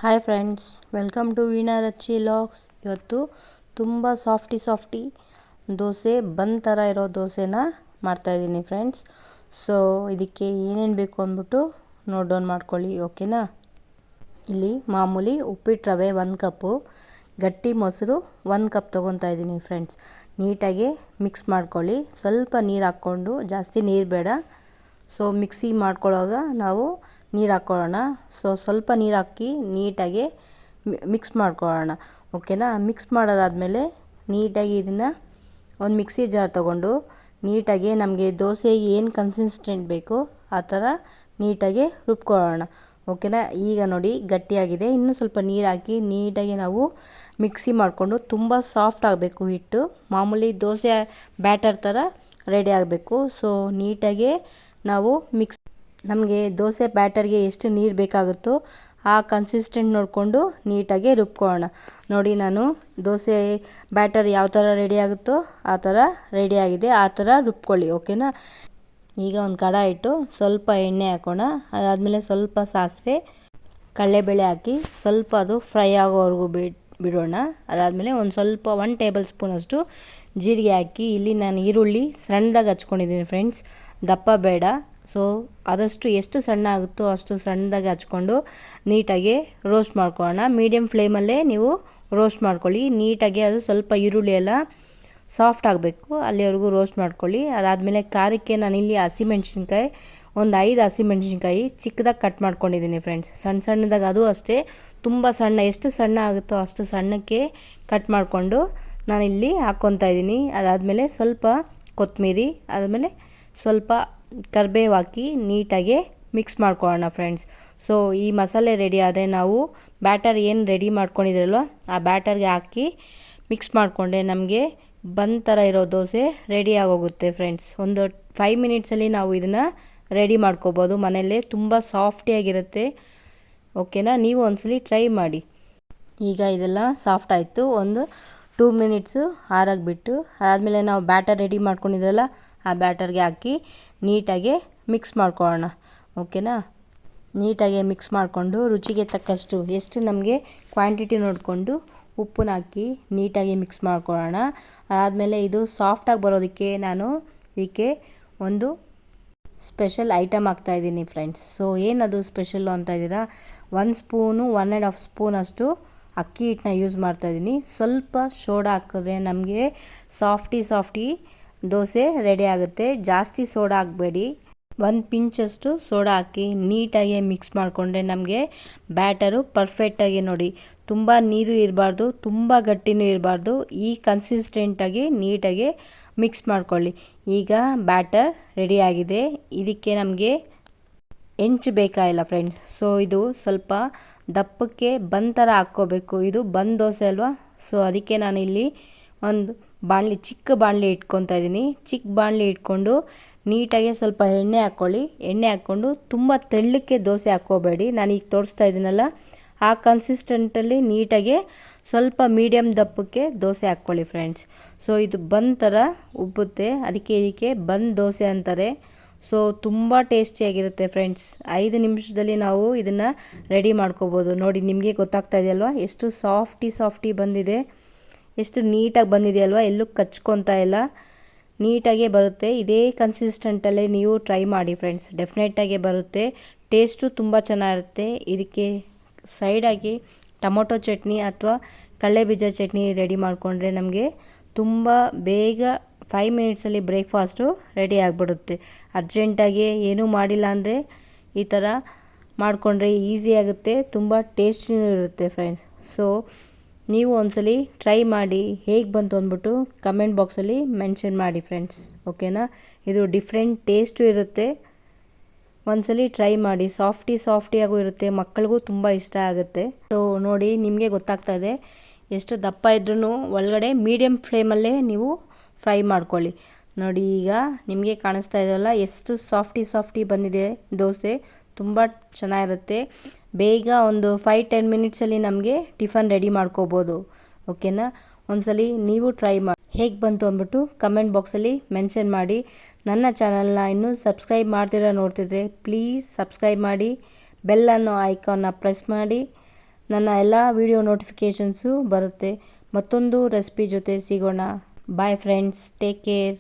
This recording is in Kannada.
Hi friends, welcome to Veena Racchi vlogs. ಇವತ್ತು ತುಂಬ ಸಾಫ್ಟಿ ದೋಸೆ ಬನ್ ಥರ ಇರೋ ದೋಸೆನ ಮಾಡ್ತಾಯಿದ್ದೀನಿ ಫ್ರೆಂಡ್ಸ್. ಸೊ ಇದಕ್ಕೆ ಏನೇನು ಬೇಕು ಅಂದ್ಬಿಟ್ಟು ನೋಟ್ ಡೌನ್ ಮಾಡ್ಕೊಳ್ಳಿ, ಓಕೆನಾ. ಇಲ್ಲಿ ಮಾಮೂಲಿ ಉಪ್ಪಿಟ್ಟು ರವೆ 1 ಕಪ್ಪು, ಗಟ್ಟಿ ಮೊಸರು 1 ಕಪ್ ತೊಗೊತಾ ಇದ್ದೀನಿ ಫ್ರೆಂಡ್ಸ್. ನೀಟಾಗಿ ಮಿಕ್ಸ್ ಮಾಡ್ಕೊಳ್ಳಿ. ಸ್ವಲ್ಪ ನೀರು ಹಾಕ್ಕೊಂಡು, ಜಾಸ್ತಿ ನೀರು ಬೇಡ. ಸೊ ಮಿಕ್ಸಿ ಮಾಡ್ಕೊಳ್ಳೋವಾಗ ನಾವು ನೀರು ಹಾಕ್ಕೊಳ್ಳೋಣ. ಸೊ ಸ್ವಲ್ಪ ನೀರು ಹಾಕಿ ನೀಟಾಗಿ ಮಿಕ್ಸ್ ಮಾಡ್ಕೊಳ್ಳೋಣ, ಓಕೆನಾ. ಮಿಕ್ಸ್ ಮಾಡೋದಾದಮೇಲೆ ನೀಟಾಗಿ ಇದನ್ನು ಒಂದು ಮಿಕ್ಸಿ ಜಾರ್ ತೊಗೊಂಡು ನೀಟಾಗಿ ನಮಗೆ ದೋಸೆಗೆ ಏನು ಕನ್ಸಿಸ್ಟೆಂಟ್ ಬೇಕು ಆ ಥರ ನೀಟಾಗಿ ರುಬ್ಕೊಳ್ಳೋಣ, ಓಕೆನಾ. ಈಗ ನೋಡಿ ಗಟ್ಟಿಯಾಗಿದೆ. ಇನ್ನೂ ಸ್ವಲ್ಪ ನೀರು ಹಾಕಿ ನೀಟಾಗಿ ನಾವು ಮಿಕ್ಸಿ ಮಾಡಿಕೊಂಡು ತುಂಬ ಸಾಫ್ಟ್ ಆಗಬೇಕು ಹಿಟ್ಟು. ಮಾಮೂಲಿ ದೋಸೆ ಬ್ಯಾಟರ್ ಥರ ರೆಡಿ ಆಗಬೇಕು. ಸೊ ನೀಟಾಗಿ ನಾವು ನಮಗೆ ದೋಸೆ ಬ್ಯಾಟರ್ಗೆ ಎಷ್ಟು ನೀರು ಬೇಕಾಗುತ್ತೋ ಆ ಕನ್ಸಿಸ್ಟೆಂಟ್ ನೋಡಿಕೊಂಡು ನೀಟಾಗಿ ರುಬ್ಕೊಳ್ಳೋಣ. ನೋಡಿ, ನಾನು ದೋಸೆ ಬ್ಯಾಟರ್ ಯಾವ ಥರ ರೆಡಿ ಆಗುತ್ತೋ ಆ ಥರ ರೆಡಿಯಾಗಿದೆ. ಆ ಥರ ರುಬ್ಕೊಳ್ಳಿ, ಓಕೆನಾ. ಈಗ ಒಂದು ಕಡಾಯಿ ಇಟ್ಟು ಸ್ವಲ್ಪ ಎಣ್ಣೆ ಹಾಕೋಣ. ಅದಾದಮೇಲೆ ಸ್ವಲ್ಪ ಸಾಸಿವೆ, ಕಡಲೆಬೇಳೆ ಹಾಕಿ ಸ್ವಲ್ಪ ಅದು ಫ್ರೈ ಆಗೋವರೆಗೂ ಬಿಡೋಣ. ಅದಾದಮೇಲೆ ಒಂದು ಸ್ವಲ್ಪ 1 ಟೇಬಲ್ ಸ್ಪೂನಷ್ಟು ಜೀರಿಗೆ ಹಾಕಿ, ಇಲ್ಲಿ ನಾನು ಈರುಳ್ಳಿ ಸಣ್ಣದಾಗಿ ಹಚ್ಕೊಂಡಿದ್ದೀನಿ ಫ್ರೆಂಡ್ಸ್, ದಪ್ಪ ಬೇಡ. ಸೊ ಆದಷ್ಟು ಎಷ್ಟು ಸಣ್ಣ ಆಗುತ್ತೋ ಅಷ್ಟು ಸಣ್ಣದಾಗಿ ಹಚ್ಕೊಂಡು ನೀಟಾಗಿ ರೋಸ್ಟ್ ಮಾಡ್ಕೊಳ್ಳೋಣ. ಮೀಡಿಯಮ್ ಫ್ಲೇಮಲ್ಲೇ ನೀವು ರೋಸ್ಟ್ ಮಾಡ್ಕೊಳ್ಳಿ. ನೀಟಾಗಿ ಅದು ಸ್ವಲ್ಪ ಈರುಳ್ಳಿ ಎಲ್ಲ ಸಾಫ್ಟ್ ಆಗಬೇಕು, ಅಲ್ಲಿವರೆಗೂ ರೋಸ್ಟ್ ಮಾಡ್ಕೊಳ್ಳಿ. ಅದಾದಮೇಲೆ ಖಾರಕ್ಕೆ ನಾನಿಲ್ಲಿ ಹಸಿಮೆಣ್ಸಿನ್ಕಾಯಿ ಒಂದು 5 ಹಸಿಮೆಣ್ಸಿನ್ಕಾಯಿ ಚಿಕ್ಕದಾಗಿ ಕಟ್ ಮಾಡ್ಕೊಂಡಿದ್ದೀನಿ ಫ್ರೆಂಡ್ಸ್, ಸಣ್ಣದಾಗಿ. ಅದು ಅಷ್ಟೇ ತುಂಬ ಸಣ್ಣ, ಎಷ್ಟು ಸಣ್ಣ ಆಗುತ್ತೋ ಅಷ್ಟು ಸಣ್ಣಕ್ಕೆ ಕಟ್ ಮಾಡಿಕೊಂಡು ನಾನಿಲ್ಲಿ ಹಾಕ್ಕೊತಾ ಇದ್ದೀನಿ. ಅದಾದಮೇಲೆ ಸ್ವಲ್ಪ ಕೊತ್ತಂಬರಿ, ಆದಮೇಲೆ ಸ್ವಲ್ಪ ಕರಿಬೇವು ಹಾಕಿ ನೀಟಾಗಿ ಮಿಕ್ಸ್ ಮಾಡ್ಕೊಳ್ಳೋಣ ಫ್ರೆಂಡ್ಸ್. ಸೊ ಈ ಮಸಾಲೆ ರೆಡಿ ಆದರೆ ನಾವು ಬ್ಯಾಟರ್ ಏನು ರೆಡಿ ಮಾಡ್ಕೊಂಡಿದ್ರಲ್ವ ಆ ಬ್ಯಾಟರ್ಗೆ ಹಾಕಿ ಮಿಕ್ಸ್ ಮಾಡಿಕೊಂಡ್ರೆ ನಮಗೆ ಬನ್ ಥರ ಇರೋ ದೋಸೆ ರೆಡಿ ಆಗೋಗುತ್ತೆ ಫ್ರೆಂಡ್ಸ್. ಒಂದು 5 ಮಿನಿಟ್ಸಲ್ಲಿ ನಾವು ಇದನ್ನು ರೆಡಿ ಮಾಡ್ಕೋಬೋದು ಮನೆಯಲ್ಲೇ. ತುಂಬ ಸಾಫ್ಟಿಯಾಗಿರುತ್ತೆ, ಓಕೆನಾ. ನೀವು ಒಂದ್ಸಲಿ ಟ್ರೈ ಮಾಡಿ. ಈಗ ಇದೆಲ್ಲ ಸಾಫ್ಟ್ ಆಯಿತು. ಒಂದು 2 ಮಿನಿಟ್ಸು ಆರಾಗಿ ಬಿಟ್ಟು ಅದಾದಮೇಲೆ ನಾವು ಬ್ಯಾಟರ್ ರೆಡಿ ಮಾಡ್ಕೊಂಡಿದ್ರಲ್ಲ ಆ ಬ್ಯಾಟರ್ಗೆ ಹಾಕಿ ನೀಟಾಗಿ ಮಿಕ್ಸ್ ಮಾಡ್ಕೊಳ್ಳೋಣ, ಓಕೆನಾ. ನೀಟಾಗಿ ಮಿಕ್ಸ್ ಮಾಡಿಕೊಂಡು ರುಚಿಗೆ ತಕ್ಕಷ್ಟು ಎಷ್ಟು ನಮಗೆ ಕ್ವಾಂಟಿಟಿ ನೋಡಿಕೊಂಡು ಉಪ್ಪನ್ನ ಹಾಕಿ ನೀಟಾಗಿ ಮಿಕ್ಸ್ ಮಾಡ್ಕೊಳ್ಳೋಣ. ಅದಾದಮೇಲೆ ಇದು ಸಾಫ್ಟಾಗಿ ಬರೋದಕ್ಕೆ ನಾನು ಇದಕ್ಕೆ ಒಂದು ಸ್ಪೆಷಲ್ ಐಟಮ್ ಹಾಕ್ತಾಯಿದ್ದೀನಿ ಫ್ರೆಂಡ್ಸ್. ಸೊ ಏನದು ಸ್ಪೆಷಲ್ಲು ಅಂತ ಇದ್ದೀರಾ, 1 ಸ್ಪೂನು 1.5 ಸ್ಪೂನಷ್ಟು ಅಕ್ಕಿ ಹಿಟ್ಟನ್ನ ಯೂಸ್ ಮಾಡ್ತಾಯಿದ್ದೀನಿ. ಸ್ವಲ್ಪ ಸೋಡಾ ಹಾಕಿದ್ರೆ ನಮಗೆ ಸಾಫ್ಟಿ ದೋಸೆ ರೆಡಿ ಆಗುತ್ತೆ. ಜಾಸ್ತಿ ಸೋಡಾ ಹಾಕಬೇಡಿ, 1 ಪಿಂಚಷ್ಟು ಸೋಡಾ ಹಾಕಿ ನೀಟಾಗಿ ಮಿಕ್ಸ್ ಮಾಡಿಕೊಂಡ್ರೆ ನಮಗೆ ಬ್ಯಾಟರು ಪರ್ಫೆಕ್ಟಾಗಿ ನೋಡಿ, ತುಂಬ ನೀರು ಇರಬಾರ್ದು, ತುಂಬ ಗಟ್ಟಿನೂ ಇರಬಾರ್ದು. ಈ ಕನ್ಸಿಸ್ಟೆಂಟಾಗಿ ನೀಟಾಗಿ ಮಿಕ್ಸ್ ಮಾಡ್ಕೊಳ್ಳಿ. ಈಗ ಬ್ಯಾಟರ್ ರೆಡಿಯಾಗಿದೆ. ಇದಕ್ಕೆ ನಮಗೆ ಹೆಂಚು ಬೇಕಾಗಿಲ್ಲ ಫ್ರೆಂಡ್ಸ್. ಸೊ ಇದು ಸ್ವಲ್ಪ ದಪ್ಪಕ್ಕೆ ಬನ್ ಥರ ಹಾಕ್ಕೋಬೇಕು. ಇದು ಬನ್ ದೋಸೆ ಅಲ್ವಾ. ಸೊ ಅದಕ್ಕೆ ನಾನು ಇಲ್ಲಿ ಒಂದು ಚಿಕ್ಕ ಬಾಣಲಿ ಇಟ್ಕೊತಾ ಇದ್ದೀನಿ. ಚಿಕ್ಕ ಬಾಣಲಿ ಇಟ್ಕೊಂಡು ನೀಟಾಗಿ ಸ್ವಲ್ಪ ಎಣ್ಣೆ ಹಾಕ್ಕೊಳ್ಳಿ. ಎಣ್ಣೆ ಹಾಕ್ಕೊಂಡು ತುಂಬ ತೆಳ್ಳಕ್ಕೆ ದೋಸೆ ಹಾಕ್ಕೋಬೇಡಿ. ನಾನು ಈಗ ತೋರಿಸ್ತಾ ಇದ್ದೀನಲ್ಲ ಆ ಕನ್ಸಿಸ್ಟೆಂಟಲ್ಲಿ ನೀಟಾಗಿ ಸ್ವಲ್ಪ ಮೀಡಿಯಮ್ ದಪ್ಪಕ್ಕೆ ದೋಸೆ ಹಾಕ್ಕೊಳ್ಳಿ ಫ್ರೆಂಡ್ಸ್. ಸೊ ಇದು ಬನ್ ಥರ ಉಬ್ಬುತ್ತೆ, ಅದಕ್ಕೆ ಇದಕ್ಕೆ ಬನ್ ದೋಸೆ ಅಂತಾರೆ. ಸೊ ತುಂಬ ಟೇಸ್ಟಿಯಾಗಿರುತ್ತೆ ಫ್ರೆಂಡ್ಸ್. 5 ನಿಮಿಷದಲ್ಲಿ ನಾವು ಇದನ್ನು ರೆಡಿ ಮಾಡ್ಕೋಬೋದು. ನೋಡಿ, ನಿಮಗೆ ಗೊತ್ತಾಗ್ತಾ ಇದೆಯಲ್ವ ಎಷ್ಟು ಸಾಫ್ಟಿ ಬಂದಿದೆ, ಎಷ್ಟು ನೀಟಾಗಿ ಬಂದಿದೆ ಅಲ್ವಾ. ಎಲ್ಲೂ ಕಚ್ಕೊತಾ ಇಲ್ಲ, ನೀಟಾಗೇ ಬರುತ್ತೆ. ಇದೇ ಕನ್ಸಿಸ್ಟೆಂಟಲ್ಲೇ ನೀವು ಟ್ರೈ ಮಾಡಿ ಫ್ರೆಂಡ್ಸ್, ಡೆಫಿನೆಟಾಗಿ ಬರುತ್ತೆ. ಟೇಸ್ಟು ತುಂಬ ಚೆನ್ನಾಗಿರುತ್ತೆ. ಇದಕ್ಕೆ ಸೈಡಾಗಿ ಟೊಮೊಟೊ ಚಟ್ನಿ ಅಥವಾ ಕಡಲೆಬೀಜ ಚಟ್ನಿ ರೆಡಿ ಮಾಡಿಕೊಂಡ್ರೆ ನಮಗೆ ತುಂಬ ಬೇಗ 5 ಮಿನಿಟ್ಸಲ್ಲಿ ಬ್ರೇಕ್ಫಾಸ್ಟು ರೆಡಿ ಆಗಿಬಿಡುತ್ತೆ. ಅರ್ಜೆಂಟಾಗಿ ಏನೂ ಮಾಡಿಲ್ಲ ಅಂದರೆ ಈ ಥರ ಮಾಡಿಕೊಂಡ್ರೆ ಈಸಿ ಆಗುತ್ತೆ, ತುಂಬ ಟೇಸ್ಟಿನೂ ಇರುತ್ತೆ ಫ್ರೆಂಡ್ಸ್. ಸೊ ನೀವು ಒಂದ್ಸಲಿ ಟ್ರೈ ಮಾಡಿ ಹೇಗೆ ಬಂತು ಅಂದ್ಬಿಟ್ಟು ಕಮೆಂಟ್ ಬಾಕ್ಸಲ್ಲಿ ಮೆನ್ಷನ್ ಮಾಡಿ ಫ್ರೆಂಡ್ಸ್, ಓಕೆನಾ. ಇದು ಡಿಫ್ರೆಂಟ್ ಟೇಸ್ಟು ಇರುತ್ತೆ, ಒಂದ್ಸಲಿ ಟ್ರೈ ಮಾಡಿ. ಸಾಫ್ಟಿಯಾಗೂ ಇರುತ್ತೆ, ಮಕ್ಕಳಿಗೂ ತುಂಬ ಇಷ್ಟ ಆಗುತ್ತೆ. ಸೊ ನೋಡಿ, ನಿಮಗೆ ಗೊತ್ತಾಗ್ತಾ ಇದೆ ಎಷ್ಟು ದಪ್ಪ ಇದ್ರೂ ಒಳಗಡೆ ಮೀಡಿಯಮ್ ಫ್ಲೇಮಲ್ಲೇ ನೀವು ಫ್ರೈ ಮಾಡ್ಕೊಳ್ಳಿ. ನೋಡಿ, ಈಗ ನಿಮಗೆ ಕಾಣಿಸ್ತಾ ಇದೆಯಲ್ಲ ಎಷ್ಟು ಸಾಫ್ಟಿ ಬಂದಿದೆ ದೋಸೆ. ತುಂಬ ಚೆನ್ನಾಗಿರುತ್ತೆ. ಬೇಗ ಒಂದು 5-10 ಮಿನಿಟ್ಸಲ್ಲಿ ನಮಗೆ ಟಿಫನ್ ರೆಡಿ ಮಾಡ್ಕೋಬೋದು, ಓಕೆನಾ. ಒಂದ್ಸಲಿ ನೀವು ಟ್ರೈ ಮಾಡಿ ಹೇಗೆ ಬಂತು ಅಂದ್ಬಿಟ್ಟು ಕಮೆಂಟ್ ಬಾಕ್ಸಲ್ಲಿ ಮೆನ್ಷನ್ ಮಾಡಿ. ನನ್ನ ಚಾನಲ್ನ ಇನ್ನೂ ಸಬ್ಸ್ಕ್ರೈಬ್ ಮಾಡ್ತಿರೋ ನೋಡ್ತಿದ್ರೆ ಪ್ಲೀಸ್ ಸಬ್ಸ್ಕ್ರೈಬ್ ಮಾಡಿ, ಬೆಲ್ ಅನ್ನೋ ಐಕಾನ್ನ ಪ್ರೆಸ್ ಮಾಡಿ. ನನ್ನ ಎಲ್ಲ ವಿಡಿಯೋ ನೋಟಿಫಿಕೇಷನ್ಸು ಬರುತ್ತೆ. ಮತ್ತೊಂದು ರೆಸಿಪಿ ಜೊತೆ ಸಿಗೋಣ. Bye friends, take care.